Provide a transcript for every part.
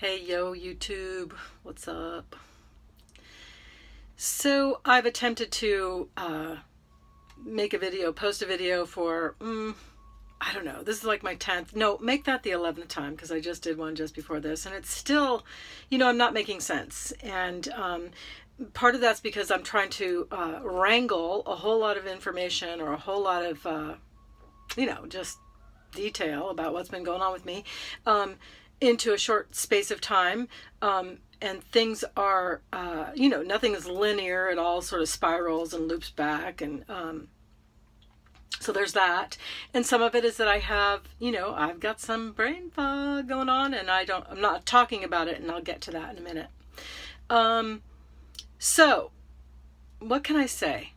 Hey yo YouTube, what's up? So I've attempted to post a video for, I don't know, this is like my 10th, no, make that the 11th time because I just did one just before this and it's still, I'm not making sense. And part of that's because I'm trying to wrangle a whole lot of information or a whole lot of, just detail about what's been going on with me into a short space of time. And things are, nothing is linear. It all sort of spirals and loops back. And so there's that. And some of it is that I have, I've got some brain fog going on and I'm not talking about it, and I'll get to that in a minute. So what can I say?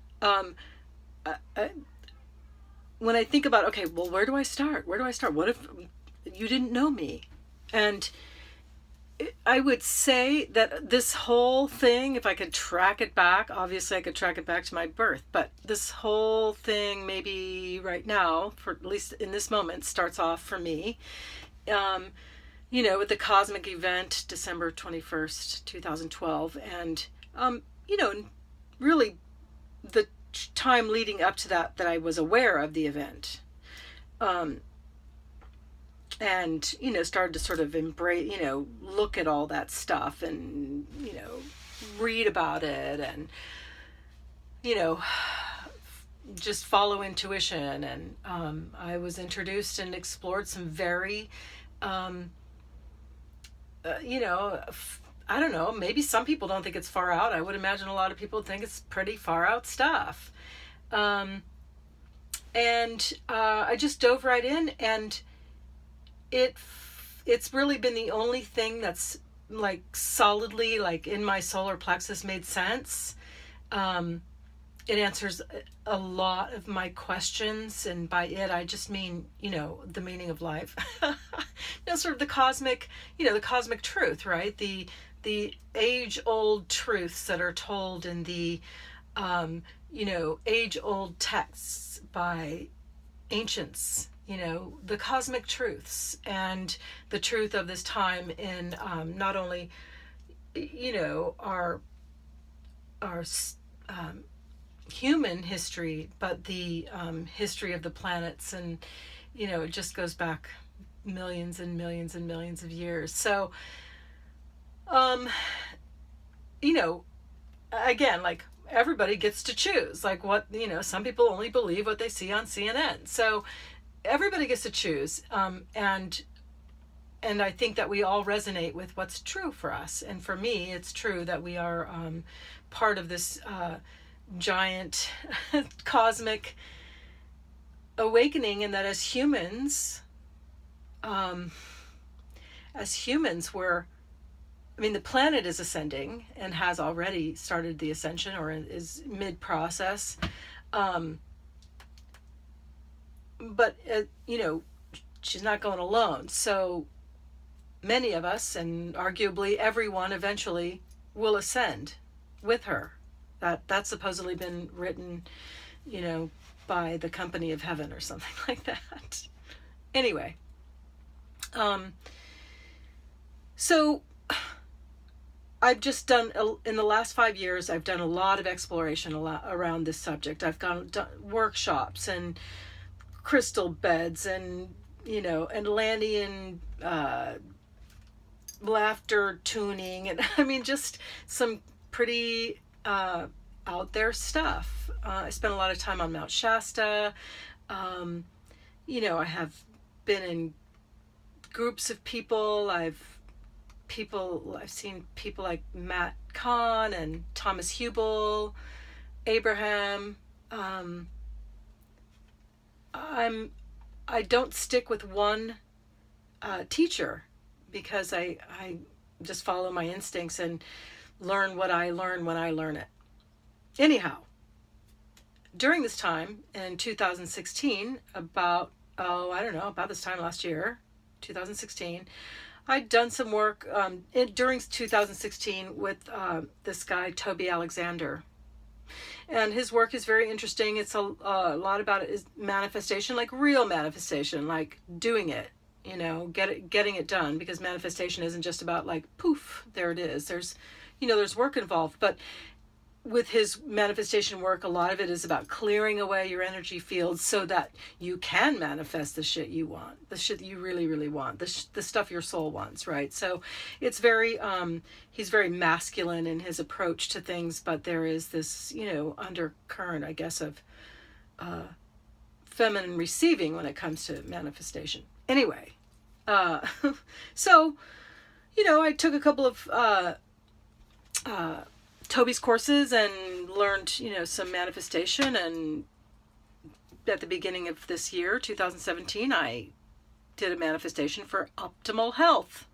When I think about, okay, well, where do I start? What if you didn't know me? And I would say that this whole thing, if I could track it back, obviously I could track it back to my birth, but this whole thing maybe right now, for at least in this moment, starts off for me, with the cosmic event, December 21st, 2012. And, really the time leading up to that I was aware of the event. And, started to sort of embrace, look at all that stuff and, read about it and, just follow intuition. And I was introduced and explored some very, I don't know, maybe some people don't think it's far out. I would imagine a lot of people think it's pretty far out stuff. And I just dove right in, and it's really been the only thing that's like solidly like in my solar plexus made sense. It answers a lot of my questions, and by it I just mean, the meaning of life. Sort of the cosmic truth, right? The age-old truths that are told in the age-old texts by ancients, the cosmic truths and the truth of this time in not only, our human history, but the history of the planets. And, it just goes back millions and millions and millions of years. So, again, like, everybody gets to choose, like, what, some people only believe what they see on CNN. So everybody gets to choose. And I think that we all resonate with what's true for us. And for me, it's true that we are part of this giant cosmic awakening, and that as humans, the planet is ascending and has already started the ascension or is mid-process. But, she's not going alone. So many of us, and arguably everyone, eventually will ascend with her. That's supposedly been written, by the company of heaven or something like that. Anyway, so I've just done, in the last 5 years, I've done a lot of exploration around this subject. I've done workshops and crystal beds and, and Atlantean laughter tuning. And just some pretty out there stuff. I spent a lot of time on Mount Shasta. I have been in groups of people. I've seen people like Matt Kahn and Thomas Hubel, Abraham. I don't stick with one teacher because I just follow my instincts and learn what I learn when I learn it. Anyhow, during this time in 2016, about this time last year, 2016, I'd done some work during 2016 with this guy, Toby Alexander. And his work is very interesting. It's a lot about it is manifestation, like real manifestation, like doing it, getting it done, because manifestation isn't just about like, poof, there it is. There's work involved, but with his manifestation work, a lot of it is about clearing away your energy fields so that you can manifest the shit you want, the shit that you really, really want, the stuff your soul wants, right? So it's very, he's very masculine in his approach to things, but there is this, undercurrent, I guess, of feminine receiving when it comes to manifestation. Anyway, so, I took a couple of Toby's courses and learned, some manifestation. And at the beginning of this year, 2017, I did a manifestation for optimal health.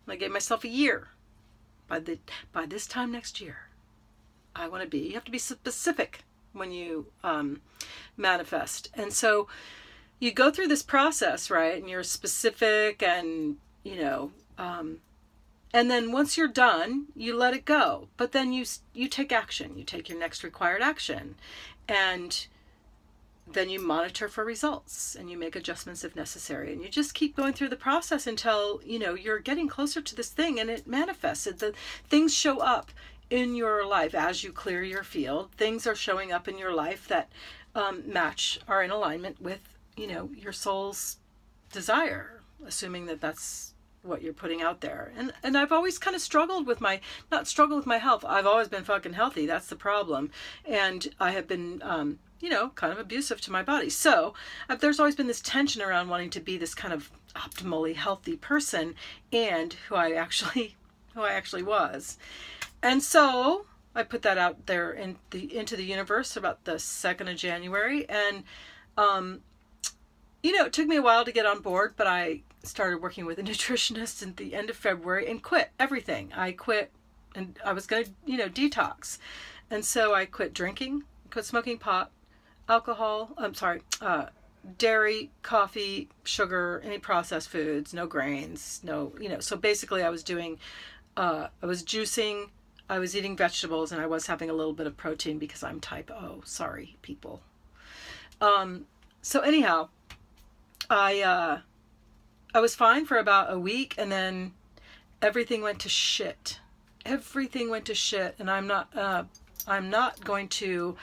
I gave myself a year. By this time next year, you have to be specific when you manifest. And so you go through this process, right? And you're specific and, and then once you're done, you let it go. But then you take action. You take your next required action. And then you monitor for results and you make adjustments if necessary. And you just keep going through the process until, you're getting closer to this thing and it manifests. The things show up in your life as you clear your field. Things are showing up in your life that are in alignment with, your soul's desire, assuming that that's what you're putting out there. And I've always kind of struggled with my health. I've always been fucking healthy. That's the problem. And I have been, kind of abusive to my body. So there's always been this tension around wanting to be this kind of optimally healthy person and who I actually was. And so I put that out there into the universe about the 2nd of January. And, it took me a while to get on board, but I started working with a nutritionist at the end of February and quit everything. I quit, and I was going to, detox. And so I quit drinking, quit smoking pot, alcohol, dairy, coffee, sugar, any processed foods, no grains, so basically I was doing, I was juicing, I was eating vegetables, and I was having a little bit of protein because I'm type O. Sorry, people. So anyhow, I was fine for about a week, and then everything went to shit. And I'm not going to,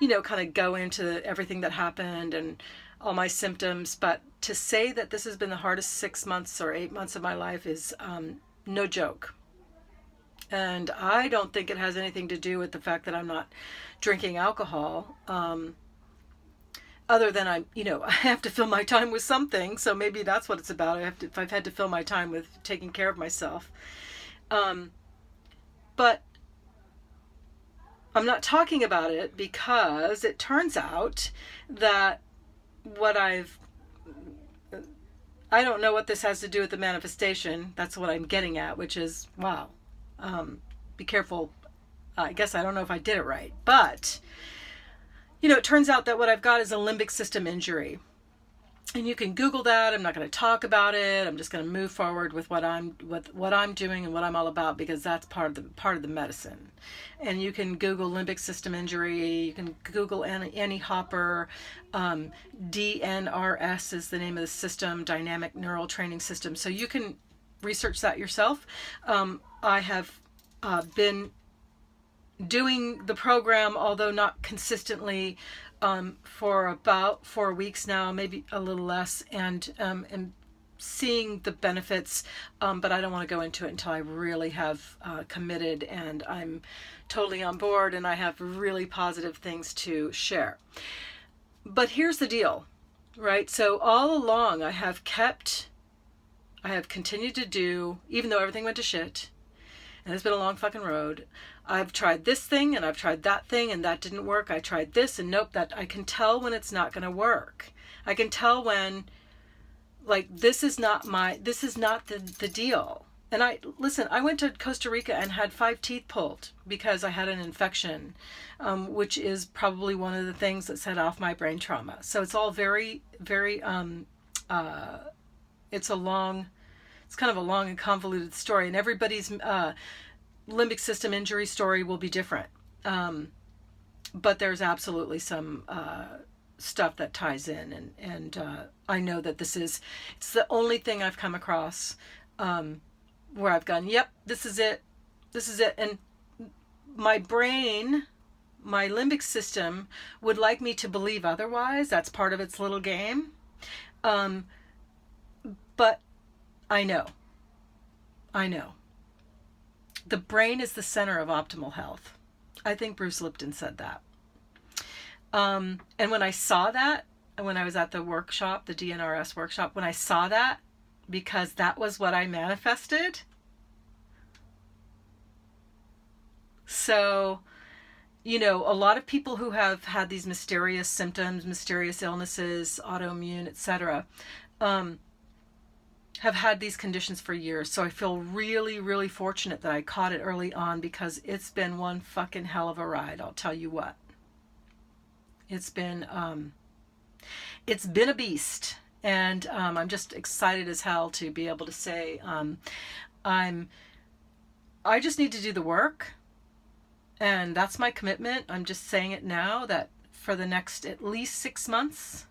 kind of go into everything that happened and all my symptoms, but to say that this has been the hardest 6 months or 8 months of my life is no joke. And I don't think it has anything to do with the fact that I'm not drinking alcohol. Other than I have to fill my time with something. So maybe that's what it's about. I've had to fill my time with taking care of myself. But I'm not talking about it because it turns out that I don't know what this has to do with the manifestation. That's what I'm getting at, which is, wow, be careful. I guess I don't know if I did it right, but it turns out that what I've got is a limbic system injury. And you can Google that. I'm not going to talk about it. I'm just going to move forward with what I'm doing and what I'm all about, because that's part of the medicine. And you can Google limbic system injury. You can Google Annie Hopper. DNRS is the name of the system, Dynamic Neural Training System. So you can research that yourself. I have been doing the program, although not consistently, for about 4 weeks now, maybe a little less, and seeing the benefits, but I don't want to go into it until I really have committed and I'm totally on board and I have really positive things to share. But here's the deal, right? So all along I have continued to do, even though everything went to shit, and it's been a long fucking road. I've tried this thing and I've tried that thing and that didn't work. I tried this and nope, that I can tell when it's not going to work. I can tell when, like, this is not the deal. And I went to Costa Rica and had 5 teeth pulled because I had an infection, which is probably one of the things that set off my brain trauma. So it's all very, very, it's kind of a long and convoluted story, and everybody's limbic system injury story will be different. But there's absolutely some stuff that ties in, and I know that it's the only thing I've come across where I've gone, yep, this is it, and my brain, my limbic system would like me to believe otherwise. That's part of its little game. But I know. The brain is the center of optimal health. I think Bruce Lipton said that. And when I saw that, when I was at the workshop, the DNRS workshop, when I saw that, because that was what I manifested. So, a lot of people who have had these mysterious symptoms, mysterious illnesses, autoimmune, etc., have had these conditions for years. So I feel really, really fortunate that I caught it early on, because it's been one fucking hell of a ride. I'll tell you what. It's been a beast, and I'm just excited as hell to be able to say I just need to do the work, and that's my commitment. I'm just saying it now, that for the next at least 6 months,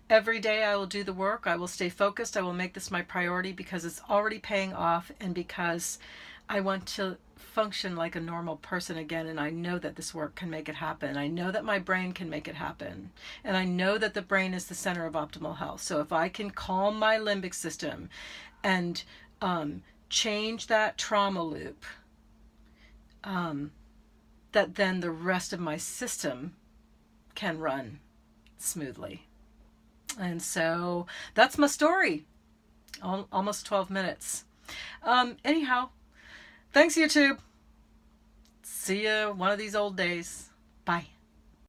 every day I will do the work. I will stay focused. I will make this my priority, because it's already paying off, and because I want to function like a normal person again, and I know that this work can make it happen. I know that my brain can make it happen, and I know that the brain is the center of optimal health. So if I can calm my limbic system and change that trauma loop, that then the rest of my system can run smoothly. And so that's my story. Almost 12 minutes. Anyhow, thanks, YouTube. See you one of these old days. Bye.